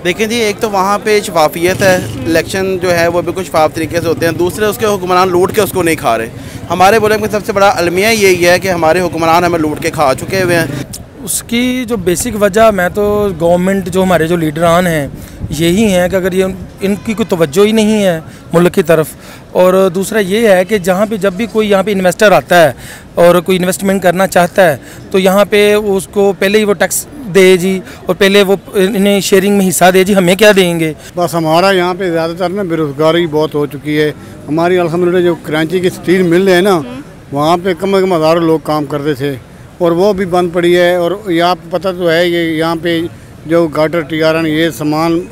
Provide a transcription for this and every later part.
देखें जी, एक तो वहाँ पे शफाफियत है, इलेक्शन जो है वो बिल्कुल शफाफ तरीके से होते हैं। दूसरे उसके हुक्मरान लूट के उसको नहीं खा रहे। हमारे मुल्क में सबसे बड़ा अलमिया यही है कि हमारे हुक्मरान हमें लूट के खा चुके हुए हैं। उसकी जो बेसिक वजह मैं तो गवर्नमेंट जो हमारे जो लीडरान हैं यही हैं कि अगर ये इनकी कोई तवज्जो ही नहीं है मुल्क की तरफ। और दूसरा ये है कि जहाँ पे जब भी कोई यहाँ पे इन्वेस्टर आता है और कोई इन्वेस्टमेंट करना चाहता है तो यहाँ पे उसको पहले ही वो टैक्स दे जी, और पहले वो इन्हें शेयरिंग में हिस्सा दे जी, हमें क्या देंगे। बस हमारा यहाँ पे ज़्यादातर ना बेरोज़गारी बहुत हो चुकी है। हमारी अल्हम्दुलिल्लाह जो कराची की स्टील मिल है ना, वहाँ पे कम से कम हज़ारों लोग काम करते थे और वो भी बंद पड़ी है। और यहाँ पता तो है ये यहाँ पे जो गाटर टीआरएन ये सामान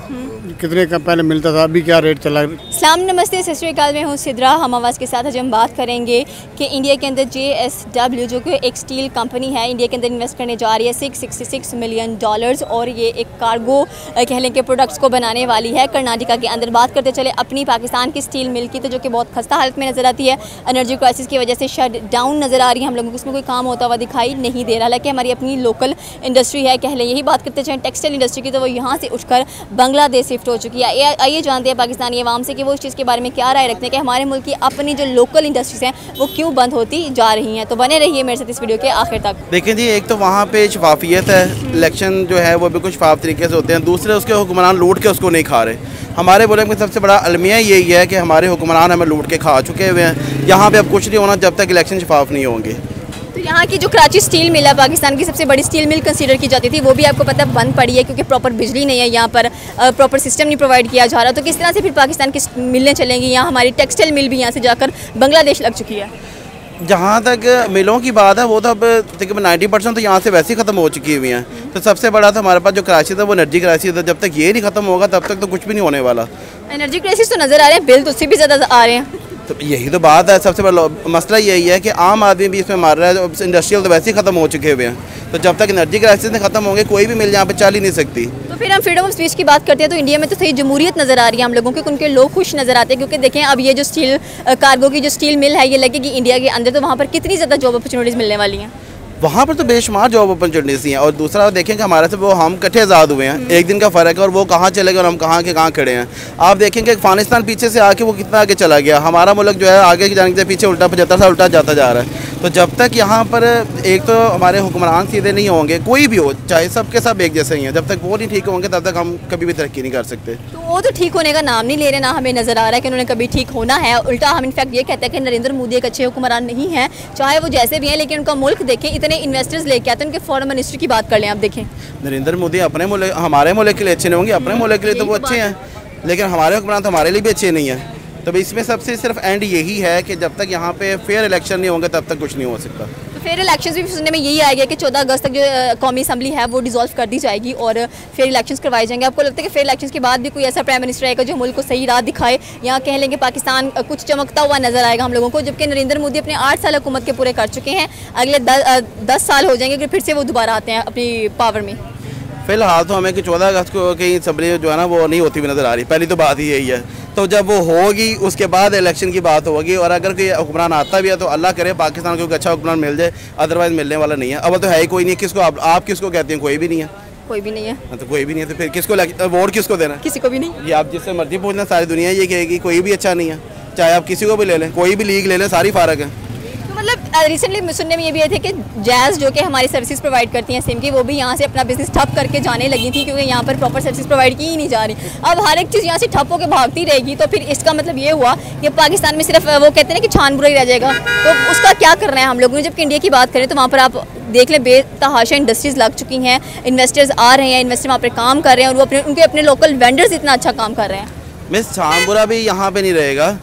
कितने का पहले मिलता था, अभी क्या रेट चला। सलाम नमस्ते सत श्री अकाल, मैं हूँ सिद्रा। हम आवाज़ के साथ आज हम बात करेंगे कि इंडिया के अंदर JSW जो कि एक स्टील कंपनी है, इंडिया के अंदर इन्वेस्ट करने जा रही है $666 मिलियन और ये एक कार्गो कह लें कि प्रोडक्ट्स को बनाने वाली है कर्नाटका के अंदर। बात करते चले अपनी पाकिस्तान की स्टील मिल की, तो जो कि बहुत खस्ता हालत में नज़र आती है। एनर्जी क्राइसिस की वजह से शट डाउन नज़र आ रही है हम लोगों को, इसमें कोई काम होता हुआ दिखाई नहीं दे रहा। हालांकि हमारी अपनी लोकल इंडस्ट्री है कह लें। यही बात करते चाहें टेक्सटाइल इंडस्ट्री की, तो वो यहाँ से उठकर बांग्लादेश हो चुकी है। आइए जानते हैं पाकिस्तानी अवाम से कि वो इस चीज़ के बारे में क्या राय रखते हैं कि हमारे मुल्क की अपनी जो लोकल इंडस्ट्रीज हैं वो क्यों बंद होती जा रही हैं। तो बने रहिए मेरे साथ इस वीडियो के आखिर तक। देखें जी, एक तो वहाँ पे शफाफियत है, इलेक्शन जो है वो बिल्कुल शफाफ तरीके से होते हैं। दूसरे उसके हुक्मरान लूट के उसको नहीं खा रहे। हमारे मुल्क में सबसे बड़ा अलमिया यही है कि हमारे हुक्मरान हमें लूट के खा चुके हुए हैं। यहाँ पर अब कुछ नहीं होना जब तक इलेक्शन शफाफ नहीं होंगे। तो यहाँ की जो कराची स्टील मिल है, पाकिस्तान की सबसे बड़ी स्टील मिल कंसीडर की जाती थी, वो भी आपको पता बंद पड़ी है क्योंकि प्रॉपर बिजली नहीं है, यहाँ पर प्रॉपर सिस्टम नहीं प्रोवाइड किया जा रहा। तो किस तरह से फिर पाकिस्तान की मिलें चलेंगी? यहाँ हमारी टेक्सटाइल मिल भी यहाँ से जाकर बांग्लादेश लग चुकी है। जहाँ तक मिलों की बात है वो तो अब तकरीबन 90% तो यहाँ से वैसे ही ख़त्म हो चुकी हुई हैं। तो सबसे बड़ा तो हमारे पास जो क्राइसिस है वो एनर्जी क्राइसिस है। जब तक ये नहीं ख़त्म होगा तब तक तो कुछ भी नहीं होने वाला। एनर्जी क्राइसिस तो नज़र आ रहे हैं, बिल तो उससे भी ज़्यादा आ रहे हैं। तो यही तो बात है, सबसे बड़ा मसला यही है कि आम आदमी भी इसमें मार रहा है। इंडस्ट्रियल तो वैसे ही ख़त्म हो चुके हुए हैं। तो जब तक एनर्जी क्राइसिस नहीं ख़त्म होंगे कोई भी मिल यहाँ पे चल ही नहीं सकती। तो फिर हम फ्रीडम ऑफ स्पीच की बात करते हैं तो इंडिया में तो सही जमहूरियत नज़र आ रही है हम लोगों को, उनके लोग खुश नज़र आते हैं। क्योंकि देखें अब ये जो स्टील कार्गो की जो स्टील मिल है ये लगेगी इंडिया के अंदर, तो वहाँ पर कितनी ज़्यादा जॉब अपॉर्चुनिटीज़ मिलने वाली हैं। वहाँ पर तो बेशुमार जॉब अपॉर्चुनिटीज़ हैं। और दूसरा देखें कि हमारे से वो हम इकट्ठे आज़ाद हुए हैं, एक दिन का फ़र्क है। और वो कहाँ चले गए और हम कहाँ के कहाँ खड़े हैं। आप देखेंगे अफगानिस्तान पीछे से आके वो कितना आगे चला गया। हमारा मुल्क जो है आगे जाने के पीछे उल्टा 75 साल उल्टा जाता जा रहा है। तो जब तक यहाँ पर एक तो हमारे हुक्मरान सीधे नहीं होंगे, कोई भी हो चाहे सबके सब एक जैसे ही हैं, जब तक वो नहीं ठीक होंगे तब तक हम कभी भी तरक्की नहीं कर सकते। तो वो तो ठीक होने का नाम नहीं ले रहे, ना हमें नज़र आ रहा है कि उन्होंने कभी ठीक होना है। उल्टा हम इनफैक्ट ये कहते हैं कि नरेंद्र मोदी एक अच्छे हुक्मरान नहीं है, चाहे वो जैसे भी हैं, लेकिन उनका मुल्क देखें, इतने इन्वेस्टर्स लेके आते हैं। उनके फॉरेन मिनिस्ट्री की बात कर लें, आप देखें नरेंद्र मोदी अपने मुल्क हमारे मुल्क के लिए अच्छे नहीं होंगे, अपने मुल्क के लिए तो वो अच्छे हैं, लेकिन हमारे हुक्मरान तो हमारे लिए भी अच्छे नहीं हैं। तो इसमें सबसे सिर्फ एंड यही है कि जब तक यहाँ पे फेयर इलेक्शन नहीं होंगे तब तक कुछ नहीं हो सकता। तो फेयर इलेक्शंस भी सुनने में यही आएगा कि 14 अगस्त तक जो कौमी असम्बली है वो डिसॉल्व कर दी जाएगी और फेयर इलेक्शंस करवाए जाएंगे। आपको लगता है कि फेयर इलेक्शंस के बाद भी कोई ऐसा प्राइम मिनिस्टर आएगा जो मुल्क को सही राह दिखाए, यहाँ कह लेंगे पाकिस्तान कुछ चमकता हुआ नजर आएगा हम लोगों को? जबकि नरेंद्र मोदी अपने 8 साल हुकूमत के पूरे कर चुके हैं, अगले 10 साल हो जाएंगे कि फिर से वो दोबारा आते हैं अपनी पावर में। फिलहाल तो हमें कि 14 अगस्त को कहीं असम्बली जो है ना वो नहीं होती हुई नज़र आ रही। पहली तो बात ही यही है। तो जब वो होगी उसके बाद इलेक्शन की बात होगी। और अगर कोई हुक्मरान आता भी है तो अल्लाह करे पाकिस्तान को अच्छा हुक्मरान मिल जाए, अदरवाइज मिलने वाला नहीं है। अब तो है ही कोई नहीं। किसको आप किसको कहते हैं? कोई भी नहीं है। कोई भी नहीं है तो कोई भी नहीं है तो फिर किसको वोट किसको देना? किसी को भी नहीं। ये आप जिससे मर्जी पूछना, सारी दुनिया ये कहेगी कोई भी अच्छा नहीं है। चाहे आप किसी को भी ले लें, कोई भी लीग ले लें, सारी फारक है। मतलब रिसेंटली सुनने में ये भी आए थे कि जैज़ जो कि हमारी सर्विसेज प्रोवाइड करती हैं सिम की, वो भी यहाँ से अपना बिजनेस ठप करके जाने लगी थी क्योंकि यहाँ पर प्रॉपर सर्विसेज प्रोवाइड की ही नहीं जा रही। अब हर एक चीज़ यहाँ से ठप होकर भागती रहेगी तो फिर इसका मतलब ये हुआ कि पाकिस्तान में सिर्फ वो कहते हैं कि छान बुरा ही रह जाएगा। तो उसका क्या करना है हम लोगों ने? जबकि इंडिया की बात करें तो वहाँ पर आप देख लें बेतहाशा इंडस्ट्रीज़ लग चुकी हैं, इन्वेस्टर्स आ रहे हैं, इन्वेस्टर वहाँ पर काम कर रहे हैं और वो उनके अपने लोकल वेंडर्स इतना अच्छा काम कर रहे हैं। मिस छान बुरा भी यहाँ पर नहीं रहेगा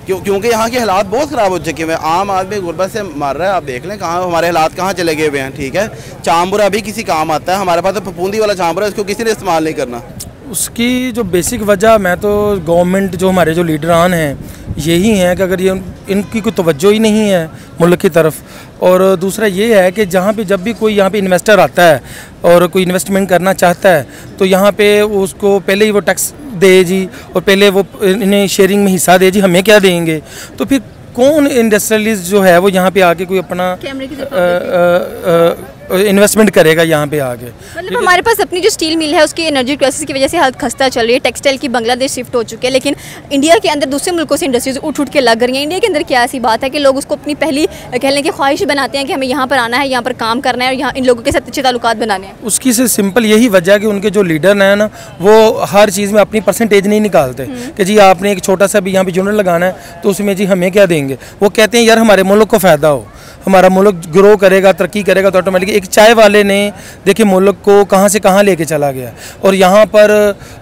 क्योंकि यहाँ के हालात बहुत ख़राब हो चुके हैं। आम आदमी गुर्बत से मर रहा है। आप देख लें कहाँ हमारे हालात कहाँ चले गए हुए हैं। ठीक है, चांबुरा भी किसी काम आता है, हमारे पास तो फफूंदी वाला चांबुरा, इसको किसी ने इस्तेमाल नहीं करना। उसकी जो बेसिक वजह मैं तो गवर्नमेंट जो हमारे जो लीडरान हैं यही हैं कि अगर ये इनकी कोई तवज्जो ही नहीं है मुल्क की तरफ। और दूसरा ये है कि जहाँ पे जब भी कोई यहाँ पे इन्वेस्टर आता है और कोई इन्वेस्टमेंट करना चाहता है तो यहाँ पे उसको पहले ही वो टैक्स दे जी, और पहले वो इन्हें शेयरिंग में हिस्सा दे जी, हमें क्या देंगे। तो फिर कौन इंडस्ट्रियलिस्ट जो है वो यहाँ पे आके कोई अपना इन्वेस्टमेंट करेगा यहाँ पे आके। मतलब हमारे पास अपनी जो स्टील मिल है उसकी एनर्जी क्राइसिस की वजह से हालत खस्ता चल रही है, टेक्सटाइल की बांग्लादेश शिफ्ट हो चुकी है, लेकिन इंडिया के अंदर दूसरे मुल्कों से इंडस्ट्रीज उठ के लग रही हैं। इंडिया के अंदर क्या ऐसी बात है कि लोग उसको अपनी पहली कहने की ख्वाहिश बनाते हैं कि हमें यहाँ पर आना है, यहाँ पर काम करना है और यहाँ इन लोगों के साथ अच्छे ताल्लुकात बनाने हैं? उसकी से सिंपल यही वजह है कि उनके जो लीडर हैं ना, वो हर चीज़ में अपनी परसेंटेज नहीं निकालते कि जी आपने एक छोटा सा भी यहाँ पे यूनिट लगाना है तो उसमें जी हमें क्या देंगे। वो कहते हैं यार हमारे मुल्क को फ़ायदा हो, हमारा मुल्क ग्रो करेगा, तरक्की करेगा तो ऑटोमेटिक। एक चाय वाले ने देखिए मुल्क को कहाँ से कहाँ लेके चला गया, और यहाँ पर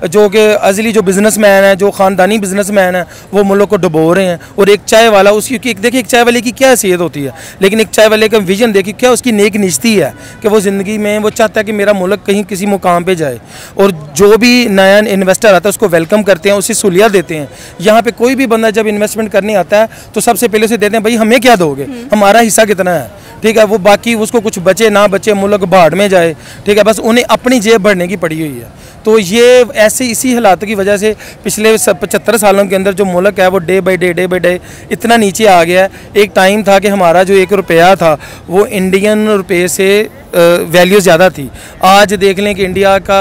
जो कि अज़ली जो बिज़नेसमैन है, जो ख़ानदानी बिज़नेसमैन है, वो मुल्क को डुबो रहे हैं। और एक चाय वाला उसकी देखिए एक चाय वाले की क्या हैसियत होती है, लेकिन एक चाय वाले का विजन देखिए क्या उसकी नेक निश्ती है कि वो ज़िंदगी में वो चाहता है कि मेरा मुल्क कहीं किसी मुकाम पर जाए। और जो भी नया इन्वेस्टर आता है उसको वेलकम करते हैं, उसे सहूलियत देते हैं। यहाँ पर कोई भी बंदा जब इन्वेस्टमेंट करने आता है तो सबसे पहले उसे देते हैं भाई हमें क्या दोगे, हमारा हिस्सा कितना है, ठीक है। वो बाकी उसको कुछ बचे ना बचे, मुल्क बाढ़ में जाए, ठीक है, बस उन्हें अपनी जेब भरने की पड़ी हुई है। तो ये ऐसे इसी हालात की वजह से पिछले 75 सालों के अंदर जो मुल्क है वो डे बाई डे इतना नीचे आ गया है। एक टाइम था कि हमारा जो 1 रुपया था वो इंडियन रुपये से वैल्यू ज़्यादा थी। आज देख लें कि इंडिया का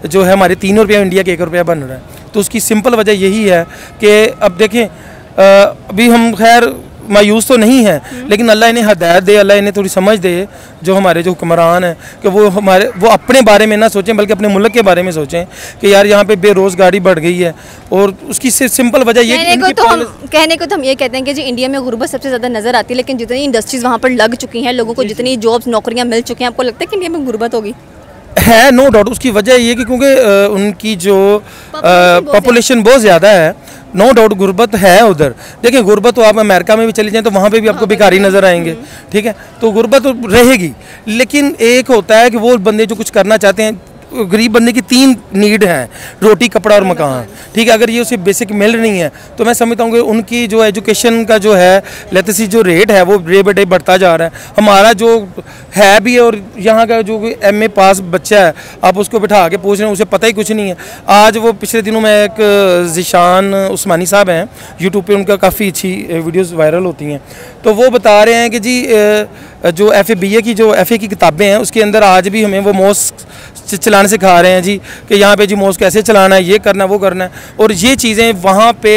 जो है हमारे 3 रुपया इंडिया के 1 रुपया बन रहा है। तो उसकी सिंपल वजह यही है कि अब देखें अभी हम खैर मायूस तो नहीं है, लेकिन अल्लाह इन्हें हदायत दे, अल्लाह इन्हें थोड़ी समझ दे, जो हमारे जो हुक्मरान हैं कि वो अपने बारे में ना सोचें बल्कि अपने मुल्क के बारे में सोचें कि यार यहाँ पे बेरोज़गारी बढ़ गई है। और उसकी सिंपल वजह ये कहने को तो हम ये कहते हैं कि जी इंडिया में गुर्बत सबसे ज़्यादा नज़र आती है, लेकिन जितनी इंडस्ट्रीज़ वहाँ पर लग चुकी हैं, लोगों को जितनी जॉब्स नौकरियाँ मिल चुकी हैं, आपको लगता है कि इंडिया में गुर्बत होगी? है नो डाउट। उसकी वजह ये कि क्योंकि उनकी जो पॉपुलेशन बहुत ज़्यादा है, नो डाउट गुर्बत है उधर। देखिए गुर्बत तो आप अमेरिका में भी चले जाएं तो वहाँ पे भी आपको भिखारी नज़र आएंगे, ठीक है। तो गुर्बत तो रहेगी, लेकिन एक होता है कि वो बंदे जो कुछ करना चाहते हैं, गरीब बंदे की 3 नीड हैं, रोटी कपड़ा और मकान, ठीक है। अगर ये उसे बेसिक मिल रही है तो मैं समझता हूँ कि उनकी जो एजुकेशन का जो है लिटरेसी जो रेट है वो डे बाई डे बढ़ता जा रहा है। हमारा जो है भी, और यहाँ का जो MA पास बच्चा है आप उसको बिठा के पूछ रहे हैं, उसे पता ही कुछ नहीं है। आज वो पिछले दिनों में एक ज़िशान उस्मानी साहब हैं, यूट्यूब पे उनका काफ़ी अच्छी वीडियोज़ वायरल होती हैं, तो वो बता रहे हैं कि जी जो FA BA की जो FA की किताबें हैं उसके अंदर आज भी हमें वो मॉस्क चलाने सिखा रहे हैं जी कि यहाँ पे जी मॉस्क कैसे चलाना है, ये करना है, वो करना है। और ये चीज़ें वहाँ पे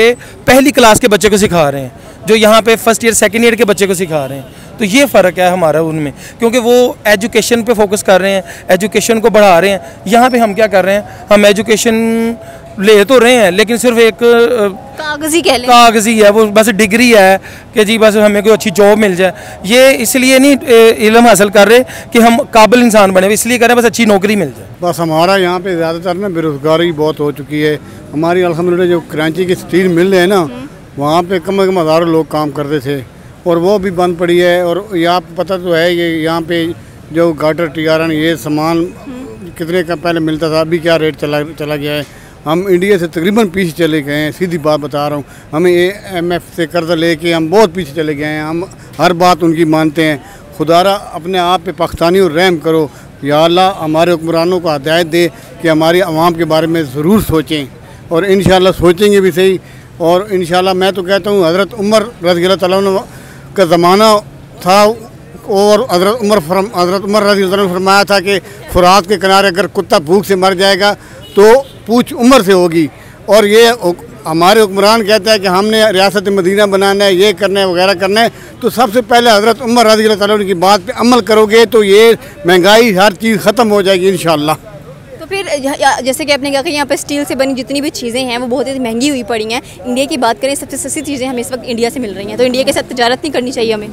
पहली क्लास के बच्चे को सिखा रहे हैं, जो यहाँ पे फर्स्ट ईयर सेकंड ईयर के बच्चे को सिखा रहे हैं। तो ये फ़र्क है हमारा उनमें, क्योंकि वो एजुकेशन पे फोकस कर रहे हैं, एजुकेशन को बढ़ा रहे हैं। यहाँ पे हम क्या कर रहे हैं, हम एजुकेशन ले तो रहे हैं लेकिन सिर्फ एक कागज़ी है, वो बस डिग्री है कि जी बस हमें कोई अच्छी जॉब मिल जाए। ये इसलिए नहीं इल्म हासिल कर रहे कि हम काबिल इंसान बने, इसलिए कर रहे हैं बस अच्छी नौकरी मिल जाए। बस हमारा यहाँ पे ज़्यादातर ना बेरोज़गारी बहुत हो चुकी है। हमारी अल्हम्दुलिल्लाह जो कराची की स्टील मिल है ना, वहाँ पे कम से कम हज़ारों लोग काम करते थे और वो भी बंद पड़ी है। और यहाँ पता तो है ये यहाँ पे जो गाटर टीआरएन ये सामान कितने का पहले मिलता था, अभी क्या रेट चला गया है। हम इंडिया से तकरीबन पीछे चले गए हैं, सीधी बात बता रहा हूँ। हमें IMF से कर्जा लेके हम बहुत पीछे चले गए हैं, हम हर बात उनकी मानते हैं। खुदारा अपने आप पे पाकिस्तानी और रहम करो, या अल्लाह हमारे हुक्मरानों को हिदायत दे कि हमारी आवाम के बारे में ज़रूर सोचें, और इंशाल्लाह सोचेंगे भी सही। और इंशाल्लाह मैं तो कहता हूँ हज़रत उमर रज़ियल्लाहु तआला अन्हु का ज़माना था, और हज़रत उमर रज़ियल्लाहु अन्हु फरमाया था कि फुरात के किनारे अगर कुत्ता भूख से मर जाएगा तो पूछ उमर से होगी। और ये हमारे हुक्मरान कहते हैं कि हमने रियासत मदीना बनाना है, ये करना है, वगैरह करना है, तो सबसे पहले हज़रत उमर रज़ियल्लाहु तआला अन्हु की बात पे अमल करोगे तो ये महंगाई हर चीज़ ख़त्म हो जाएगी इंशाअल्लाह। तो फिर जैसे कि आपने कहा कि यहाँ पर स्टील से बनी जितनी भी चीज़ें हैं वो बहुत ही महंगी हुई पड़ी हैं। इंडिया की बात करें, सबसे सस्ती चीज़ें हमें इस वक्त इंडिया से मिल रही हैं, तो इंडिया के साथ तजारत नहीं करनी चाहिए हमें?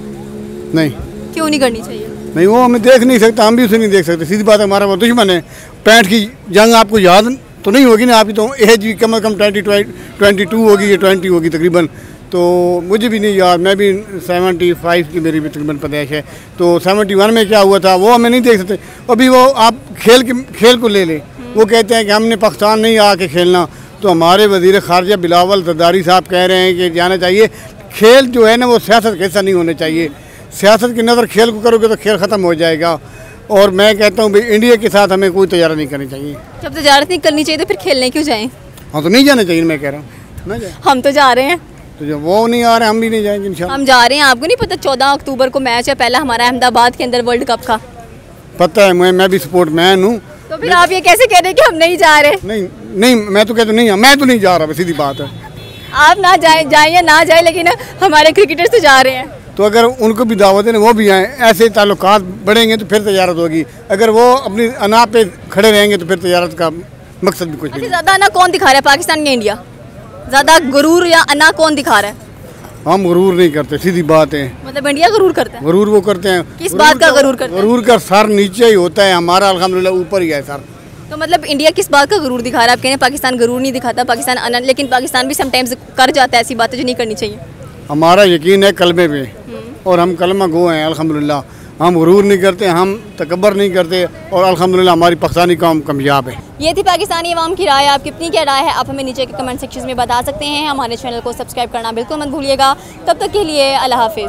नहीं। क्यों नहीं करनी चाहिए? नहीं, वो हमें देख नहीं सकता, हम भी उसे नहीं देख सकते। सीधी बात है, हमारा वो दुश्मन है। 65 की जंग आपको याद तो नहीं होगी ना, आपकी तो एज भी कम से कम 22 होगी या 20 होगी तकरीबन, तो मुझे भी नहीं याद। मैं भी 75 की मेरी भी तकरीबन पैदाइश है, तो 71 में क्या हुआ था वो हमें नहीं देख सकते। अभी वो आप खेल को ले लें, वो कहते हैं कि हमने पाकिस्तान नहीं आके खेलना, तो हमारे वज़ीर ख़ारजा बिलावल ज़रदारी साहब कह रहे हैं कि जाना चाहिए। खेल जो है ना वो सियासत का हिस्सा नहीं होना चाहिए। सियासत की नज़र खेल को करोगे तो खेल ख़त्म हो जाएगा। और मैं कहता हूँ भाई इंडिया के साथ हमें कोई तजारत नहीं करनी चाहिए। जब तजारत नहीं करनी चाहिए तो फिर खेलने क्यों जाएँ? हाँ, तो नहीं जाना चाहिए, मैं कह रहा हूँ ना जाए। हम तो जा रहे हैं, तो जब वो नहीं आ रहे हम भी नहीं जाएंगे इंशाल्लाह। हम जा रहे हैं। आपको नहीं पता 14 अक्टूबर को मैच है पहला हमारा अहमदाबाद के अंदर वर्ल्ड कप का? पता है, मैं भी सपोर्ट मैन हूँ। तो फिर आप ये कैसे कह रहे हैं कि हम नहीं जा रहे? नहीं नहीं, मैं तो कहता नहीं, मैं तो नहीं जा रहा, सीधी बात है। आप ना जाए या ना जाए, लेकिन हमारे क्रिकेटर्स तो जा रहे हैं। तो अगर उनको भी दावत है वो भी आए, ऐसे ताल्लुकात बढ़ेंगे तो फिर तजारत होगी। अगर वो अपनी अना पे खड़े रहेंगे तो फिर तजारत का मकसद भी कुछ नहीं। ज़्यादा अना कौन दिखा रहा है, पाकिस्तान या इंडिया? ज़्यादा गुरूर या अना कौन दिखा रहा है? हम गरूर नहीं करते, सीधी बात है। मतलब इंडिया गुरूर करता है? गरूर वो करते हैं। किस बात का गरूर करते हैं? गरूर का सर नीचे ही होता है, हमारा अल्हम्दुलिल्लाह ऊपर ही है सर। तो मतलब इंडिया किस बात का गरूर दिखा रहा है? आप कह रहे हैं पाकिस्तान गरूर नहीं दिखाता, पाकिस्तान अना, लेकिन पाकिस्तान भी समटाइम्स कर जाता है ऐसी बातें जो नहीं करनी चाहिए। हमारा यकीन है कलमे पे, और हम कलमा गो हैं अल्हम्दुलिल्लाह। हम गुरूर नहीं करते, हम तकब्बर नहीं करते, और अल्हम्दुलिल्लाह हमारी पाकिस्तानी कौम कामयाब है। ये थी पाकिस्तानी अवाम की राय। आप कितनी क्या राय है आप हमें नीचे के कमेंट सेक्शन में बता सकते हैं। हमारे चैनल को सब्सक्राइब करना बिल्कुल मत भूलिएगा। तब तक के लिए अल्लाह हाफिज़।